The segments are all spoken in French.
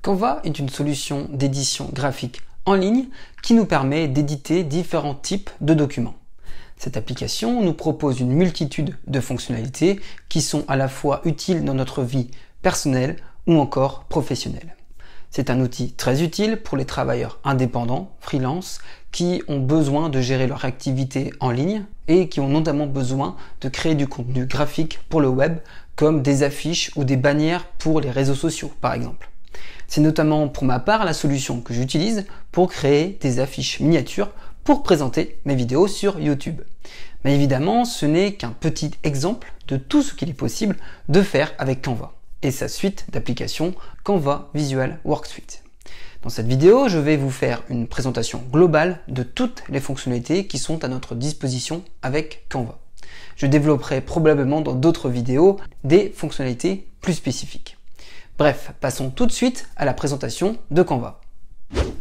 Canva est une solution d'édition graphique en ligne qui nous permet d'éditer différents types de documents. Cette application nous propose une multitude de fonctionnalités qui sont à la fois utiles dans notre vie personnelle ou encore professionnelle. C'est un outil très utile pour les travailleurs indépendants, freelance, qui ont besoin de gérer leur activité en ligne et qui ont notamment besoin de créer du contenu graphique pour le web, comme des affiches ou des bannières pour les réseaux sociaux, par exemple. C'est notamment pour ma part la solution que j'utilise pour créer des affiches miniatures pour présenter mes vidéos sur YouTube. Mais évidemment, ce n'est qu'un petit exemple de tout ce qu'il est possible de faire avec Canva et sa suite d'applications Canva Visual Worksuite. Dans cette vidéo, je vais vous faire une présentation globale de toutes les fonctionnalités qui sont à notre disposition avec Canva. Je développerai probablement dans d'autres vidéos des fonctionnalités plus spécifiques. Bref, passons tout de suite à la présentation de Canva.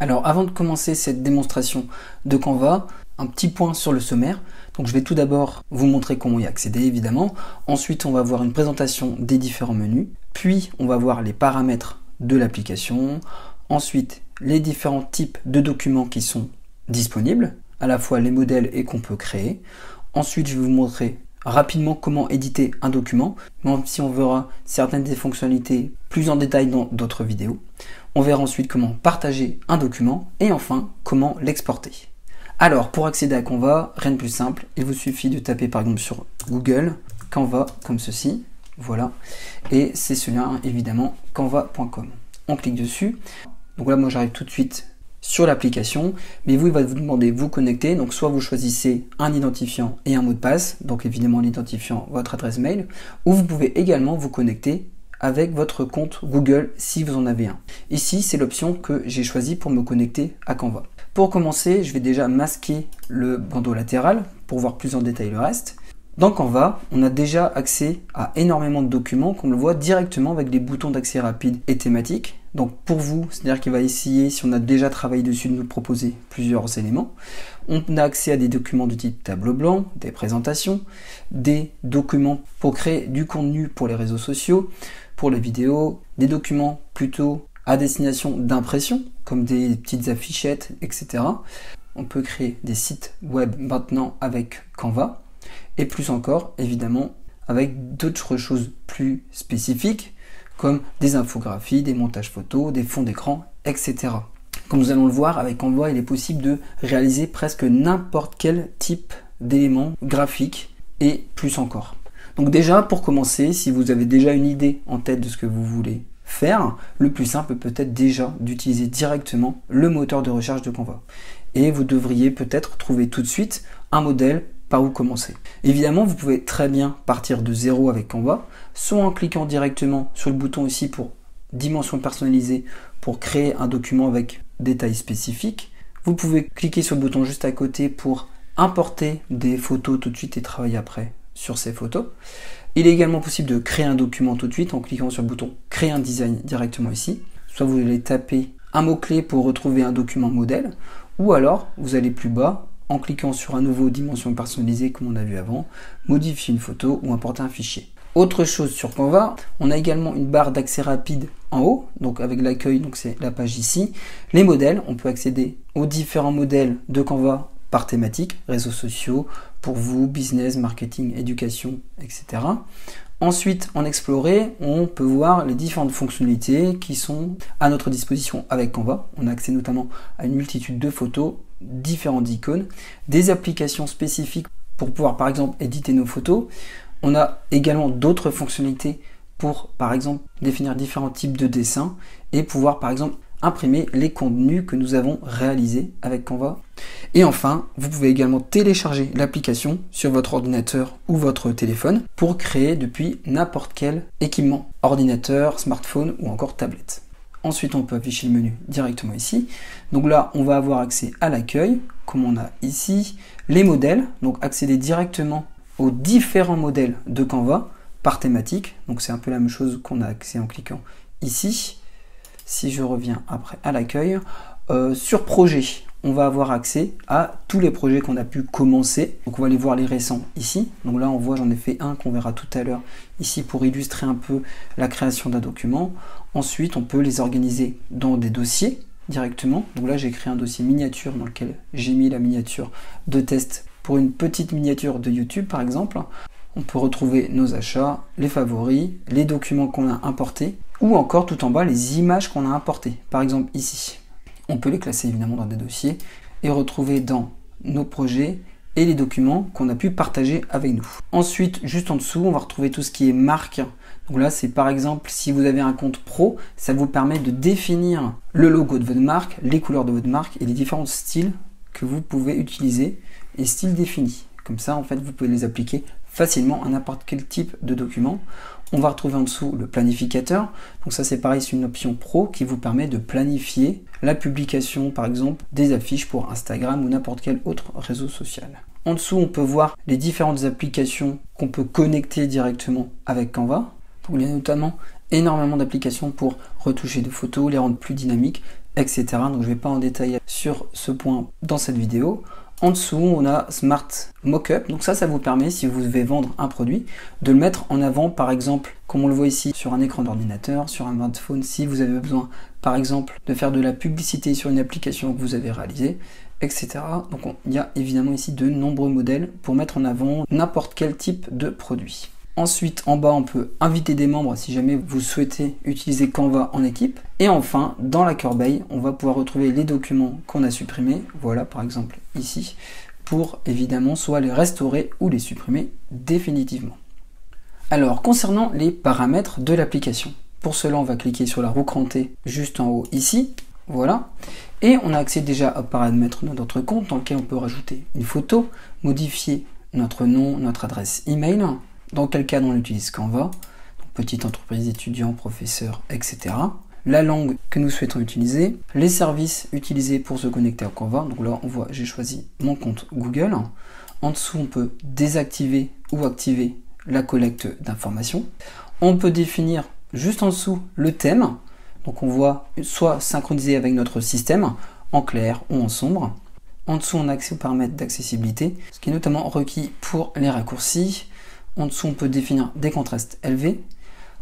Alors avant de commencer cette démonstration de Canva, un petit point sur le sommaire. Donc je vais tout d'abord vous montrer comment y accéder évidemment. Ensuite on va voir une présentation des différents menus. Puis on va voir les paramètres de l'application. Ensuite les différents types de documents qui sont disponibles, à la fois les modèles et qu'on peut créer. Ensuite je vais vous montrer rapidement comment éditer un document, même si on verra certaines des fonctionnalités plus en détail dans d'autres vidéos. On verra ensuite comment partager un document et enfin comment l'exporter. Alors pour accéder à Canva, rien de plus simple, il vous suffit de taper par exemple sur Google Canva comme ceci, voilà, et c'est ce lien évidemment canva.com. On clique dessus, donc là moi j'arrive tout de suite sur l'application, mais vous, il va vous demander de vous connecter, donc soit vous choisissez un identifiant et un mot de passe, donc évidemment l'identifiant, votre adresse mail, ou vous pouvez également vous connecter avec votre compte Google si vous en avez un. Ici, c'est l'option que j'ai choisie pour me connecter à Canva. Pour commencer, je vais déjà masquer le bandeau latéral pour voir plus en détail le reste. Dans Canva, on a déjà accès à énormément de documents, qu'on le voit directement avec les boutons d'accès rapide et thématiques. Donc pour vous, c'est-à-dire qu'il va essayer, si on a déjà travaillé dessus, de nous proposer plusieurs éléments. On a accès à des documents de type tableau blanc, des présentations, des documents pour créer du contenu pour les réseaux sociaux, pour les vidéos, des documents plutôt à destination d'impression, comme des petites affichettes, etc. On peut créer des sites web maintenant avec Canva. Et plus encore, évidemment, avec d'autres choses plus spécifiques, comme des infographies, des montages photos, des fonds d'écran, etc. Comme nous allons le voir, avec Canva, il est possible de réaliser presque n'importe quel type d'éléments graphiques et plus encore. Donc déjà, pour commencer, si vous avez déjà une idée en tête de ce que vous voulez faire, le plus simple peut-être déjà d'utiliser directement le moteur de recherche de Canva. Et vous devriez peut-être trouver tout de suite un modèle par où commencer. Évidemment, vous pouvez très bien partir de zéro avec Canva, soit en cliquant directement sur le bouton ici pour dimension personnalisée pour créer un document avec des tailles spécifiques. Vous pouvez cliquer sur le bouton juste à côté pour importer des photos tout de suite et travailler après sur ces photos. Il est également possible de créer un document tout de suite en cliquant sur le bouton créer un design directement ici. Soit vous allez taper un mot-clé pour retrouver un document modèle, ou alors vous allez plus bas en cliquant sur un nouveau dimension personnalisée comme on a vu avant, modifier une photo ou importer un fichier. Autre chose sur Canva, on a également une barre d'accès rapide en haut, donc avec l'accueil, donc c'est la page ici. Les modèles, on peut accéder aux différents modèles de Canva par thématique, réseaux sociaux, pour vous, business, marketing, éducation, etc. Ensuite, en explorer, on peut voir les différentes fonctionnalités qui sont à notre disposition avec Canva. On a accès notamment à une multitude de photos, différentes icônes, des applications spécifiques pour pouvoir par exemple éditer nos photos. On a également d'autres fonctionnalités pour par exemple définir différents types de dessins et pouvoir par exemple imprimer les contenus que nous avons réalisés avec Canva. Et enfin, vous pouvez également télécharger l'application sur votre ordinateur ou votre téléphone pour créer depuis n'importe quel équipement, ordinateur, smartphone ou encore tablette. Ensuite, on peut afficher le menu directement ici. Donc là, on va avoir accès à l'accueil, comme on a ici, les modèles, donc accéder directement aux différents modèles de Canva par thématique. Donc c'est un peu la même chose qu'on a accès en cliquant ici. Si je reviens après à l'accueil, sur projet, on va avoir accès à tous les projets qu'on a pu commencer. Donc on va aller voir les récents ici. Donc là on voit, j'en ai fait un qu'on verra tout à l'heure ici pour illustrer un peu la création d'un document. Ensuite on peut les organiser dans des dossiers directement. Donc là j'ai créé un dossier miniature dans lequel j'ai mis la miniature de test pour une petite miniature de YouTube par exemple. On peut retrouver nos achats, les favoris, les documents qu'on a importés ou encore tout en bas les images qu'on a importées. Par exemple ici. On peut les classer évidemment dans des dossiers et retrouver dans nos projets et les documents qu'on a pu partager avec nous. Ensuite, juste en dessous, on va retrouver tout ce qui est marque. Donc là, c'est par exemple, si vous avez un compte pro, ça vous permet de définir le logo de votre marque, les couleurs de votre marque et les différents styles que vous pouvez utiliser et styles définis. Comme ça, en fait, vous pouvez les appliquer facilement à n'importe quel type de document. On va retrouver en dessous le planificateur. Donc ça c'est pareil, c'est une option pro qui vous permet de planifier la publication par exemple des affiches pour Instagram ou n'importe quel autre réseau social. En dessous on peut voir les différentes applications qu'on peut connecter directement avec Canva. Donc il y a notamment énormément d'applications pour retoucher des photos, les rendre plus dynamiques, etc. Donc je ne vais pas en détailler sur ce point dans cette vidéo. En dessous, on a Smart Mockup. Donc ça vous permet, si vous devez vendre un produit, de le mettre en avant, par exemple, comme on le voit ici, sur un écran d'ordinateur, sur un smartphone, si vous avez besoin, par exemple, de faire de la publicité sur une application que vous avez réalisée, etc. Donc il y a évidemment ici de nombreux modèles pour mettre en avant n'importe quel type de produit. Ensuite, en bas, on peut inviter des membres si jamais vous souhaitez utiliser Canva en équipe. Et enfin, dans la corbeille, on va pouvoir retrouver les documents qu'on a supprimés. Voilà, par exemple, ici, pour évidemment soit les restaurer ou les supprimer définitivement. Alors, concernant les paramètres de l'application. Pour cela, on va cliquer sur la roue crantée juste en haut ici. Voilà. Et on a accès déjà aux paramètres de notre compte dans lequel on peut rajouter une photo, modifier notre nom, notre adresse email. Dans quel cas on utilise Canva, donc petite entreprise, étudiant, professeur, etc. La langue que nous souhaitons utiliser, les services utilisés pour se connecter à Canva. Donc là, on voit, j'ai choisi mon compte Google. En dessous, on peut désactiver ou activer la collecte d'informations. On peut définir juste en dessous le thème. Donc on voit soit synchronisé avec notre système, en clair ou en sombre. En dessous, on a accès aux paramètres d'accessibilité, ce qui est notamment requis pour les raccourcis. En dessous, on peut définir des contrastes élevés.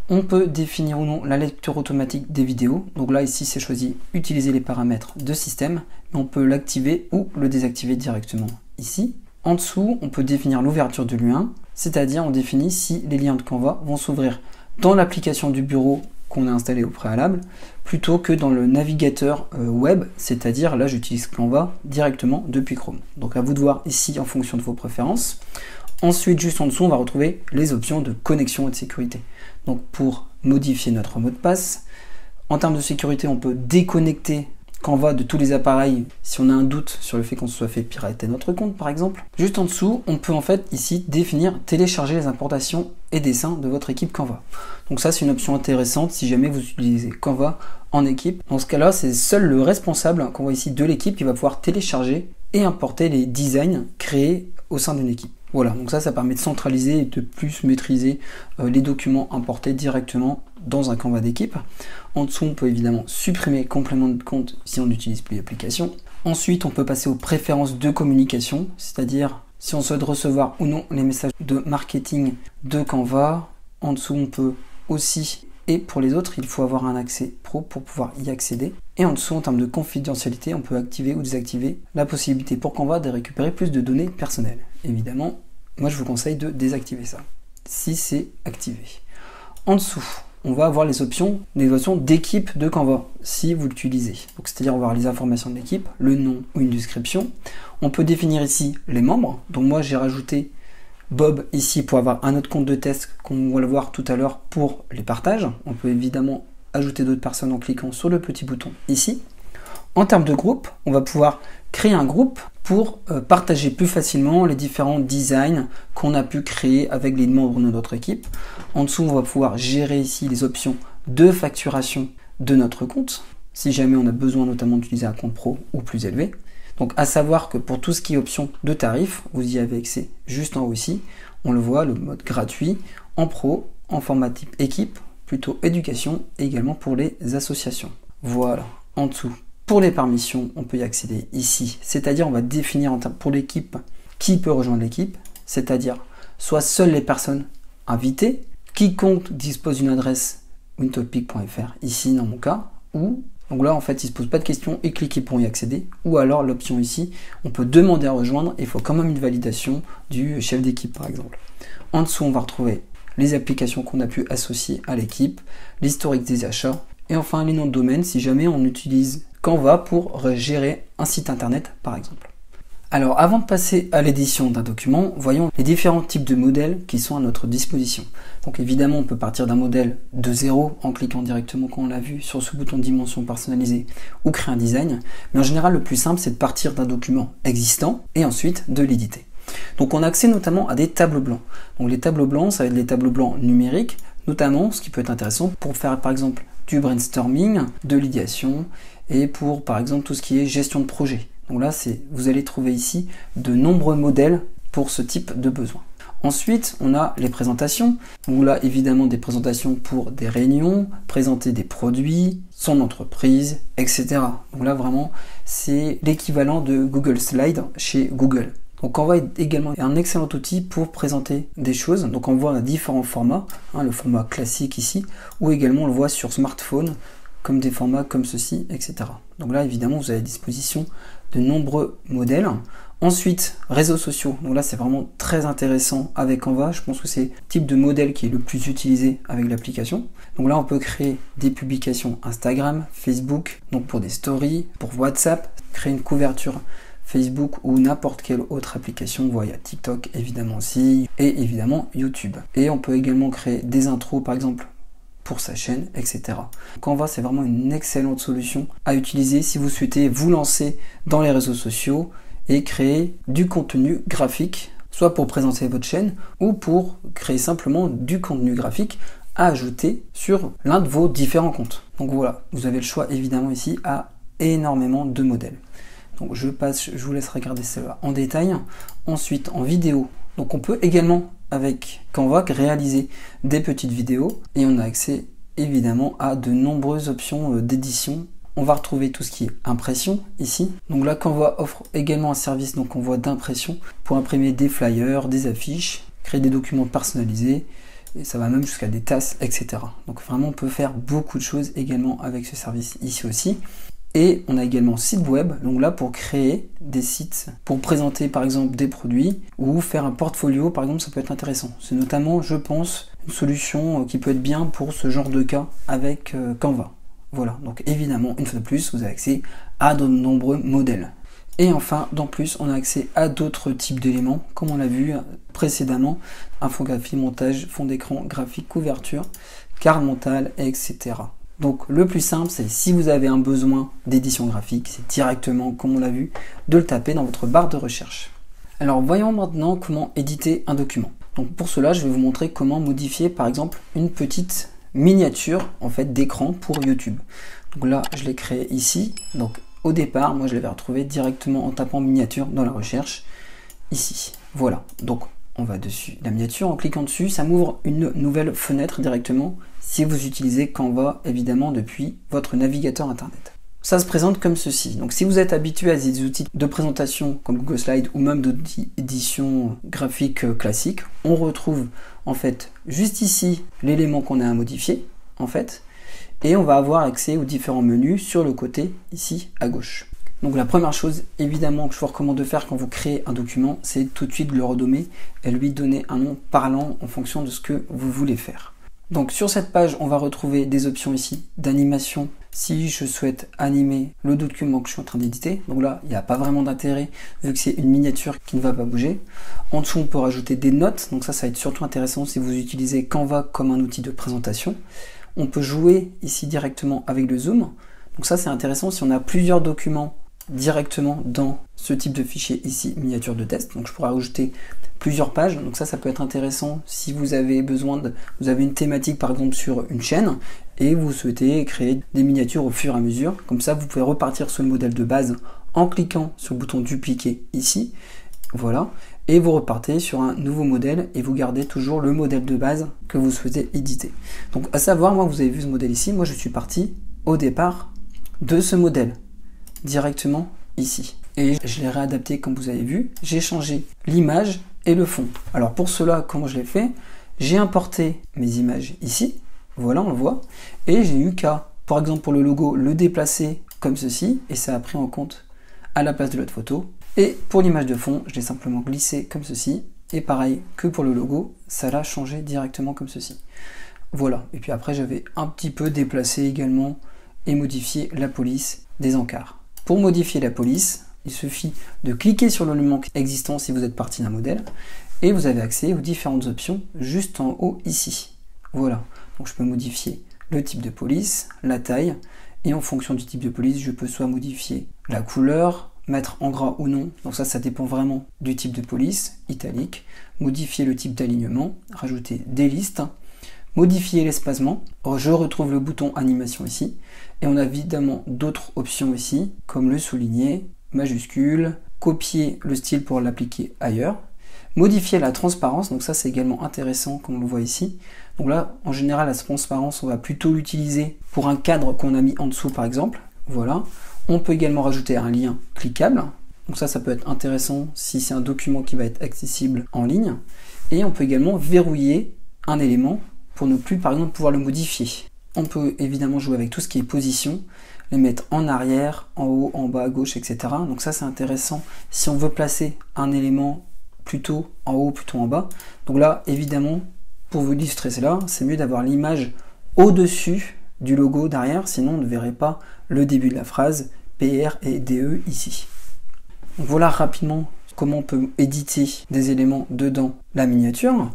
On peut définir ou non la lecture automatique des vidéos. Donc là, ici, c'est choisi utiliser les paramètres de système. Mais on peut l'activer ou le désactiver directement ici. En dessous, on peut définir l'ouverture du lien, c'est-à-dire on définit si les liens de Canva vont s'ouvrir dans l'application du bureau qu'on a installé au préalable, plutôt que dans le navigateur web, c'est-à-dire là, j'utilise Canva directement depuis Chrome. Donc à vous de voir ici en fonction de vos préférences. Ensuite, juste en dessous, on va retrouver les options de connexion et de sécurité. Donc pour modifier notre mot de passe, en termes de sécurité, on peut déconnecter Canva de tous les appareils si on a un doute sur le fait qu'on se soit fait pirater notre compte par exemple. Juste en dessous, on peut en fait ici définir télécharger les importations et dessins de votre équipe Canva. Donc ça c'est une option intéressante si jamais vous utilisez Canva en équipe. Dans ce cas-là, c'est seul le responsable qu'on voit ici de l'équipe qui va pouvoir télécharger et importer les designs créés au sein d'une équipe. Voilà, donc ça permet de centraliser et de plus maîtriser les documents importés directement dans un Canva d'équipe. En dessous, on peut évidemment supprimer complément de compte si on n'utilise plus l'application. Ensuite, on peut passer aux préférences de communication, c'est-à-dire si on souhaite recevoir ou non les messages de marketing de Canva. En dessous, on peut aussi, et pour les autres, il faut avoir un accès pro pour pouvoir y accéder. Et en dessous, en termes de confidentialité, on peut activer ou désactiver la possibilité pour Canva de récupérer plus de données personnelles. Évidemment, moi je vous conseille de désactiver ça, si c'est activé. En dessous, on va avoir les options d'équipe de Canva, si vous l'utilisez. Donc c'est-à-dire on va avoir les informations de l'équipe, le nom ou une description. On peut définir ici les membres. Donc moi j'ai rajouté Bob ici pour avoir un autre compte de test qu'on va le voir tout à l'heure pour les partages. On peut évidemment ajouter d'autres personnes en cliquant sur le petit bouton ici. En termes de groupe, on va pouvoir créer un groupe pour partager plus facilement les différents designs qu'on a pu créer avec les membres de notre équipe. En dessous, on va pouvoir gérer ici les options de facturation de notre compte, si jamais on a besoin notamment d'utiliser un compte pro ou plus élevé. Donc à savoir que pour tout ce qui est option de tarif, vous y avez accès juste en haut ici. On le voit, le mode gratuit, en pro, en format type équipe, plutôt éducation, et également pour les associations. Voilà, en dessous, Pour les permissions, on peut y accéder ici, c'est-à-dire on va définir pour l'équipe qui peut rejoindre l'équipe, c'est-à-dire soit seules les personnes invitées, quiconque dispose d'une adresse wintopic.fr, ici dans mon cas, ou donc là en fait il ne se pose pas de questions et cliquez pour y accéder, ou alors l'option ici, on peut demander à rejoindre, il faut quand même une validation du chef d'équipe par exemple. En dessous on va retrouver les applications qu'on a pu associer à l'équipe, l'historique des achats, et enfin les noms de domaine si jamais on utilise Canva pour gérer un site internet par exemple. Alors avant de passer à l'édition d'un document, voyons les différents types de modèles qui sont à notre disposition. Donc évidemment on peut partir d'un modèle de zéro en cliquant directement comme on l'a vu sur ce bouton dimension personnalisée ou créer un design, mais en général le plus simple c'est de partir d'un document existant et ensuite de l'éditer. Donc on a accès notamment à des tableaux blancs. Donc les tableaux blancs ça va être des tableaux blancs numériques, notamment ce qui peut être intéressant pour faire par exemple du brainstorming, de l'idéation et pour par exemple tout ce qui est gestion de projet. Donc là, vous allez trouver ici de nombreux modèles pour ce type de besoin. Ensuite, on a les présentations, où là, évidemment, des présentations pour des réunions, présenter des produits, son entreprise, etc. Donc là, vraiment, c'est l'équivalent de Google Slide chez Google. Donc Canva est également un excellent outil pour présenter des choses. Donc on voit différents formats, le format classique ici, ou également on le voit sur smartphone, comme des formats comme ceci, etc. Donc là, évidemment, vous avez à disposition de nombreux modèles. Ensuite, réseaux sociaux. Donc là, c'est vraiment très intéressant avec Canva. Je pense que c'est le type de modèle qui est le plus utilisé avec l'application. Donc là, on peut créer des publications Instagram, Facebook, donc pour des stories, pour WhatsApp, créer une couverture Facebook ou n'importe quelle autre application, via TikTok évidemment aussi, et évidemment YouTube. Et on peut également créer des intros, par exemple, pour sa chaîne, etc. Canva, c'est vraiment une excellente solution à utiliser si vous souhaitez vous lancer dans les réseaux sociaux et créer du contenu graphique, soit pour présenter votre chaîne ou pour créer simplement du contenu graphique à ajouter sur l'un de vos différents comptes. Donc voilà, vous avez le choix évidemment ici à énormément de modèles. Donc je vous laisse regarder cela en détail. Ensuite, en vidéo, donc on peut également avec Canva réaliser des petites vidéos et on a accès évidemment à de nombreuses options d'édition. On va retrouver tout ce qui est impression ici. Donc là, Canva offre également un service donc on voit d'impression pour imprimer des flyers, des affiches, créer des documents personnalisés et ça va même jusqu'à des tasses, etc. Donc vraiment on peut faire beaucoup de choses également avec ce service ici aussi. Et on a également site web, donc là pour créer des sites, pour présenter par exemple des produits ou faire un portfolio par exemple, ça peut être intéressant. C'est notamment, je pense, une solution qui peut être bien pour ce genre de cas avec Canva. Voilà, donc évidemment, une fois de plus, vous avez accès à de nombreux modèles. Et enfin, d'en plus, on a accès à d'autres types d'éléments, comme on l'a vu précédemment, infographie, montage, fond d'écran, graphique, couverture, carte mentale, etc. Donc le plus simple, c'est si vous avez un besoin d'édition graphique, c'est directement, comme on l'a vu, de le taper dans votre barre de recherche. Alors voyons maintenant comment éditer un document. Donc pour cela, je vais vous montrer comment modifier par exemple une petite miniature en fait d'écran pour YouTube. Donc là, je l'ai créé ici. Donc au départ, moi je l'avais retrouvé directement en tapant miniature dans la recherche ici. Voilà. Donc on va dessus la miniature, en cliquant dessus, ça m'ouvre une nouvelle fenêtre directement si vous utilisez Canva évidemment depuis votre navigateur internet. Ça se présente comme ceci. Donc si vous êtes habitué à des outils de présentation comme Google Slide ou même d'outils d'édition graphique classique, on retrouve en fait juste ici l'élément qu'on a à modifier en fait, et on va avoir accès aux différents menus sur le côté ici à gauche. Donc la première chose évidemment que je vous recommande de faire quand vous créez un document, c'est tout de suite le renommer et lui donner un nom parlant en fonction de ce que vous voulez faire. Donc sur cette page, on va retrouver des options ici d'animation si je souhaite animer le document que je suis en train d'éditer. Donc là, il n'y a pas vraiment d'intérêt vu que c'est une miniature qui ne va pas bouger. En dessous, on peut rajouter des notes. Donc ça va être surtout intéressant si vous utilisez Canva comme un outil de présentation. On peut jouer ici directement avec le zoom. Donc ça, c'est intéressant si on a plusieurs documents directement dans ce type de fichier ici, miniature de test. Donc je pourrais ajouter plusieurs pages, donc ça peut être intéressant si vous avez vous avez une thématique par exemple sur une chaîne et vous souhaitez créer des miniatures au fur et à mesure. Comme ça, vous pouvez repartir sur le modèle de base en cliquant sur le bouton dupliquer ici, voilà, et vous repartez sur un nouveau modèle et vous gardez toujours le modèle de base que vous souhaitez éditer. Donc à savoir, moi vous avez vu ce modèle ici, moi je suis parti au départ de ce modèle. directement ici. Et je l'ai réadapté comme vous avez vu. J'ai changé l'image et le fond. Alors pour cela, comment je l'ai fait? J'ai importé mes images ici. Voilà, on le voit. Et j'ai eu qu'à, par exemple pour le logo, le déplacer comme ceci. Et ça a pris en compte à la place de l'autre photo. Et pour l'image de fond, je l'ai simplement glissé comme ceci. Et pareil que pour le logo, ça l'a changé directement comme ceci. Voilà. Et puis après, j'avais un petit peu déplacé également et modifié la police des encarts. Pour modifier la police, il suffit de cliquer sur l'élément existant si vous êtes parti d'un modèle et vous avez accès aux différentes options juste en haut ici. Voilà, donc je peux modifier le type de police, la taille et en fonction du type de police, je peux soit modifier la couleur, mettre en gras ou non, donc ça dépend vraiment du type de police, italique, modifier le type d'alignement, rajouter des listes, modifier l'espacement, je retrouve le bouton animation ici, et on a évidemment d'autres options ici, comme le souligner, majuscule, copier le style pour l'appliquer ailleurs, modifier la transparence, donc ça c'est également intéressant comme on le voit ici. Donc là, en général, la transparence, on va plutôt l'utiliser pour un cadre qu'on a mis en dessous par exemple, voilà. On peut également rajouter un lien cliquable, donc ça peut être intéressant si c'est un document qui va être accessible en ligne, et on peut également verrouiller un élément pour ne plus par exemple pouvoir le modifier. On peut évidemment jouer avec tout ce qui est position, les mettre en arrière, en haut, en bas, à gauche, etc. Donc ça c'est intéressant si on veut placer un élément plutôt en haut, plutôt en bas. Donc là évidemment, pour vous illustrer cela, c'est mieux d'avoir l'image au-dessus du logo derrière, sinon on ne verrait pas le début de la phrase PR et DE ici. Donc voilà rapidement comment on peut éditer des éléments dedans la miniature.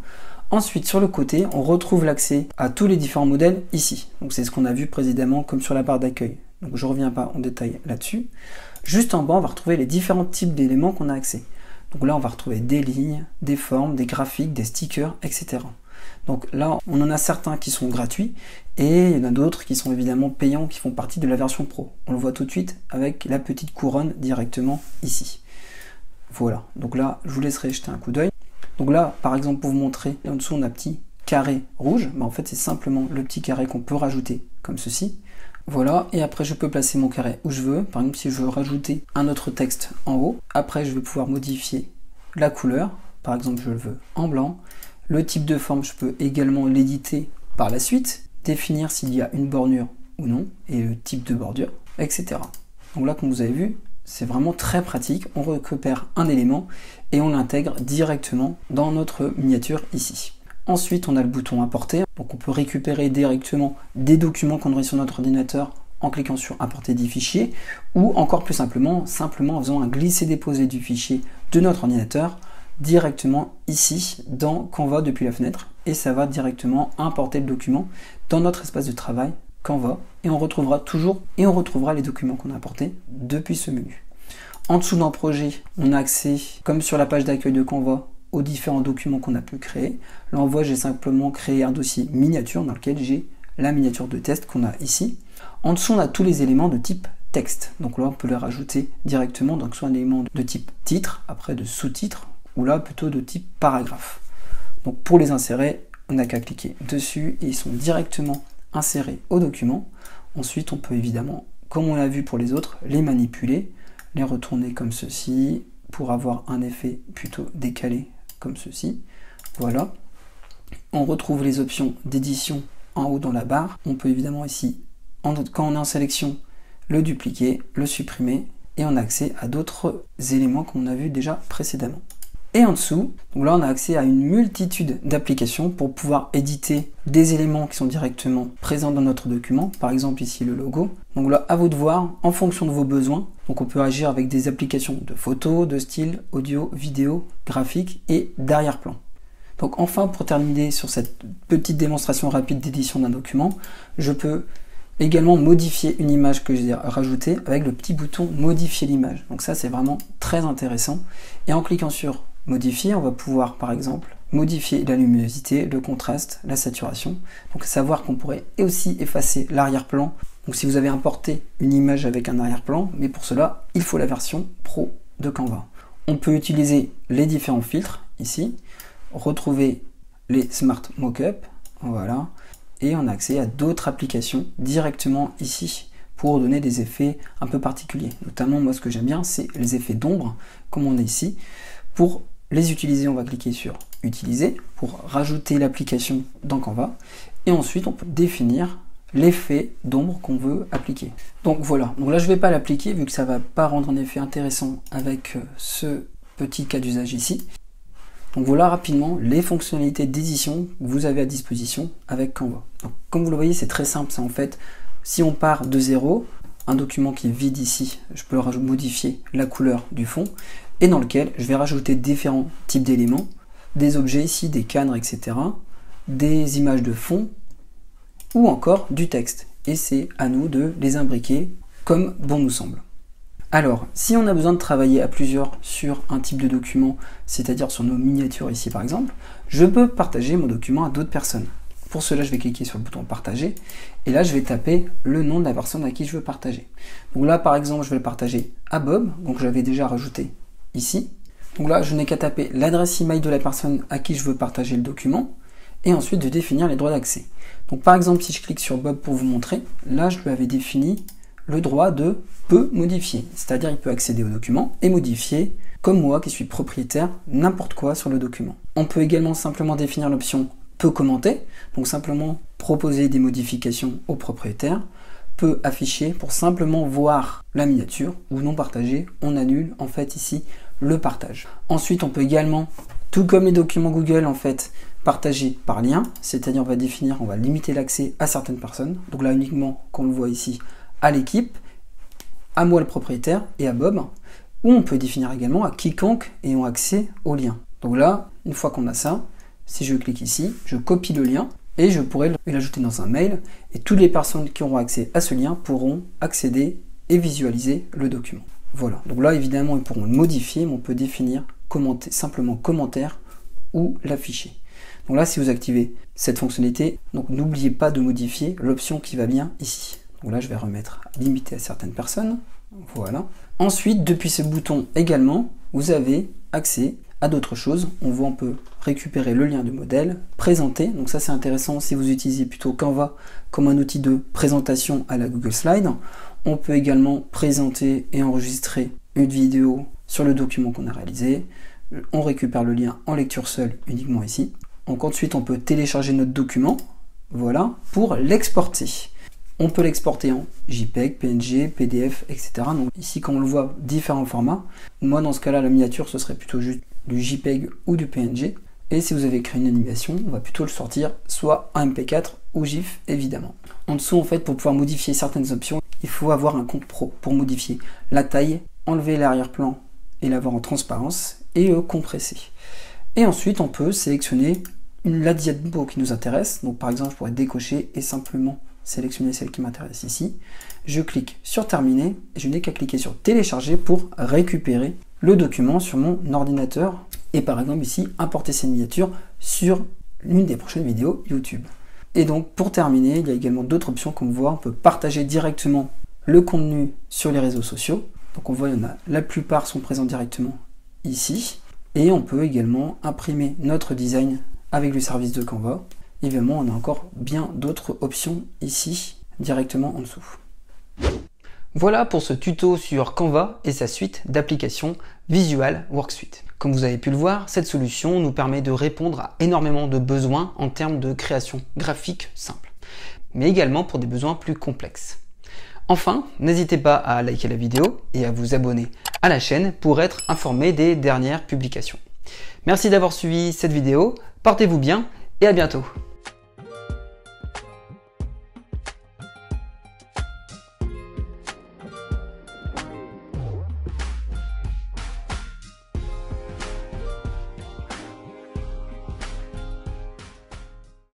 Ensuite, sur le côté, on retrouve l'accès à tous les différents modèles ici. Donc c'est ce qu'on a vu précédemment comme sur la barre d'accueil. Donc je ne reviens pas en détail là-dessus. Juste en bas, on va retrouver les différents types d'éléments qu'on a accès. Donc là, on va retrouver des lignes, des formes, des graphiques, des stickers, etc. Donc là, on en a certains qui sont gratuits et il y en a d'autres qui sont évidemment payants, qui font partie de la version pro. On le voit tout de suite avec la petite couronne directement ici. Voilà, donc là, je vous laisserai jeter un coup d'œil. Donc là, par exemple, pour vous montrer, en dessous, on a un petit carré rouge. Mais en fait, c'est simplement le petit carré qu'on peut rajouter comme ceci. Voilà, et après, je peux placer mon carré où je veux. Par exemple, si je veux rajouter un autre texte en haut, après, je vais pouvoir modifier la couleur. Par exemple, je le veux en blanc. Le type de forme, je peux également l'éditer par la suite, définir s'il y a une bordure ou non, et le type de bordure, etc. Donc là, comme vous avez vu, c'est vraiment très pratique. On récupère un élément et on l'intègre directement dans notre miniature ici. Ensuite, on a le bouton importer. Donc on peut récupérer directement des documents qu'on aurait sur notre ordinateur en cliquant sur importer des fichiers ou encore plus simplement en faisant un glisser-déposer du fichier de notre ordinateur directement ici dans Canva depuis la fenêtre et ça va directement importer le document dans notre espace de travail Canva et on retrouvera les documents qu'on a importés depuis ce menu. En dessous d'un projet, on a accès, comme sur la page d'accueil de Canva, aux différents documents qu'on a pu créer. Là on voit, j'ai simplement créé un dossier miniature dans lequel j'ai la miniature de test qu'on a ici. En dessous, on a tous les éléments de type texte. Donc là, on peut les rajouter directement, donc soit un élément de type titre, après de sous-titre, ou là plutôt de type paragraphe. Donc pour les insérer, on n'a qu'à cliquer dessus et ils sont directement insérés au document. Ensuite, on peut évidemment, comme on l'a vu pour les autres, les manipuler, les retourner comme ceci, pour avoir un effet plutôt décalé comme ceci. Voilà. On retrouve les options d'édition en haut dans la barre. On peut évidemment ici, quand on est en sélection, le dupliquer, le supprimer, et on a accès à d'autres éléments qu'on a vu déjà précédemment. Et en dessous, donc là on a accès à une multitude d'applications pour pouvoir éditer des éléments qui sont directement présents dans notre document, par exemple ici le logo. Donc là, à vous de voir en fonction de vos besoins. Donc on peut agir avec des applications de photos, de style, audio, vidéo, graphique et d'arrière-plan. Donc enfin, pour terminer sur cette petite démonstration rapide d'édition d'un document, je peux également modifier une image que j'ai rajoutée avec le petit bouton modifier l'image. Donc ça c'est vraiment très intéressant. Et en cliquant sur modifier, on va pouvoir par exemple modifier la luminosité, le contraste, la saturation. Donc savoir qu'on pourrait aussi effacer l'arrière-plan. Donc si vous avez importé une image avec un arrière-plan, mais pour cela, il faut la version pro de Canva. On peut utiliser les différents filtres ici, retrouver les Smart Mockup, voilà, et on a accès à d'autres applications directement ici pour donner des effets un peu particuliers. Notamment, moi, ce que j'aime bien, c'est les effets d'ombre, comme on est ici. Pour les utiliser, on va cliquer sur « Utiliser » pour rajouter l'application dans Canva. Et ensuite, on peut définir l'effet d'ombre qu'on veut appliquer. Donc voilà, donc là je ne vais pas l'appliquer vu que ça ne va pas rendre un effet intéressant avec ce petit cas d'usage ici. Donc voilà rapidement les fonctionnalités d'édition que vous avez à disposition avec Canva. Donc, comme vous le voyez, c'est très simple, c'est en fait, si on part de zéro, un document qui est vide ici, je peux modifier la couleur du fond, et dans lequel je vais rajouter différents types d'éléments, des objets ici, des cadres, etc., des images de fond, ou encore du texte. Et c'est à nous de les imbriquer comme bon nous semble. Alors, si on a besoin de travailler à plusieurs sur un type de document, c'est-à-dire sur nos miniatures ici par exemple, je peux partager mon document à d'autres personnes. Pour cela, je vais cliquer sur le bouton partager, et là je vais taper le nom de la personne à qui je veux partager. Donc là par exemple, je vais le partager à Bob, donc j'avais déjà rajouté ici. Donc là, je n'ai qu'à taper l'adresse email de la personne à qui je veux partager le document, et ensuite de définir les droits d'accès. Donc par exemple, si je clique sur Bob pour vous montrer, là je lui avais défini le droit de peut modifier, c'est-à-dire il peut accéder au document et modifier, comme moi qui suis propriétaire, n'importe quoi sur le document. On peut également simplement définir l'option peut commenter, donc simplement proposer des modifications au propriétaire, peut afficher pour simplement voir la miniature ou non partager, on annule en fait ici le partage. Ensuite on peut également, tout comme les documents Google en fait, partager par lien, c'est-à-dire on va limiter l'accès à certaines personnes, donc là uniquement, comme on le voit ici, à l'équipe, à moi le propriétaire et à Bob, ou on peut définir également à quiconque ayant accès au lien. Donc là, une fois qu'on a ça, si je clique ici, je copie le lien et je pourrai l'ajouter dans un mail, et toutes les personnes qui auront accès à ce lien pourront accéder et visualiser le document. Voilà, donc là évidemment ils pourront le modifier, mais on peut définir simplement commentaire ou l'afficher. Donc là, si vous activez cette fonctionnalité, donc n'oubliez pas de modifier l'option qui va bien ici. Donc là, je vais remettre limité à certaines personnes. Voilà. Ensuite, depuis ce bouton également, vous avez accès à d'autres choses. On peut récupérer le lien de modèle, présenter. Donc ça, c'est intéressant si vous utilisez plutôt Canva comme un outil de présentation à la Google Slide. On peut également présenter et enregistrer une vidéo sur le document qu'on a réalisé. On récupère le lien en lecture seule uniquement ici. Donc ensuite, on peut télécharger notre document, voilà, pour l'exporter. On peut l'exporter en JPEG, PNG, PDF, etc. Donc ici, comme on le voit, différents formats. Moi, dans ce cas-là, la miniature, ce serait plutôt juste du JPEG ou du PNG. Et si vous avez créé une animation, on va plutôt le sortir soit en MP4 ou GIF, évidemment. En dessous, en fait, pour pouvoir modifier certaines options, il faut avoir un compte pro pour modifier la taille, enlever l'arrière-plan et l'avoir en transparence et compresser. Et ensuite, on peut sélectionner la diapo qui nous intéresse. Donc par exemple, je pourrais décocher et simplement sélectionner celle qui m'intéresse ici. Je clique sur terminer et je n'ai qu'à cliquer sur télécharger pour récupérer le document sur mon ordinateur et par exemple ici importer ces miniatures sur l'une des prochaines vidéos YouTube. Et donc pour terminer, il y a également d'autres options qu'on voit. On peut partager directement le contenu sur les réseaux sociaux. Donc on voit, il y en a, la plupart sont présents directement ici. Et on peut également imprimer notre design avec le service de Canva. Évidemment, on a encore bien d'autres options ici, directement en dessous. Voilà pour ce tuto sur Canva et sa suite d'applications Visual Worksuite. Comme vous avez pu le voir, cette solution nous permet de répondre à énormément de besoins en termes de création graphique simple, mais également pour des besoins plus complexes. Enfin, n'hésitez pas à liker la vidéo et à vous abonner à la chaîne pour être informé des dernières publications. Merci d'avoir suivi cette vidéo, portez-vous bien et à bientôt.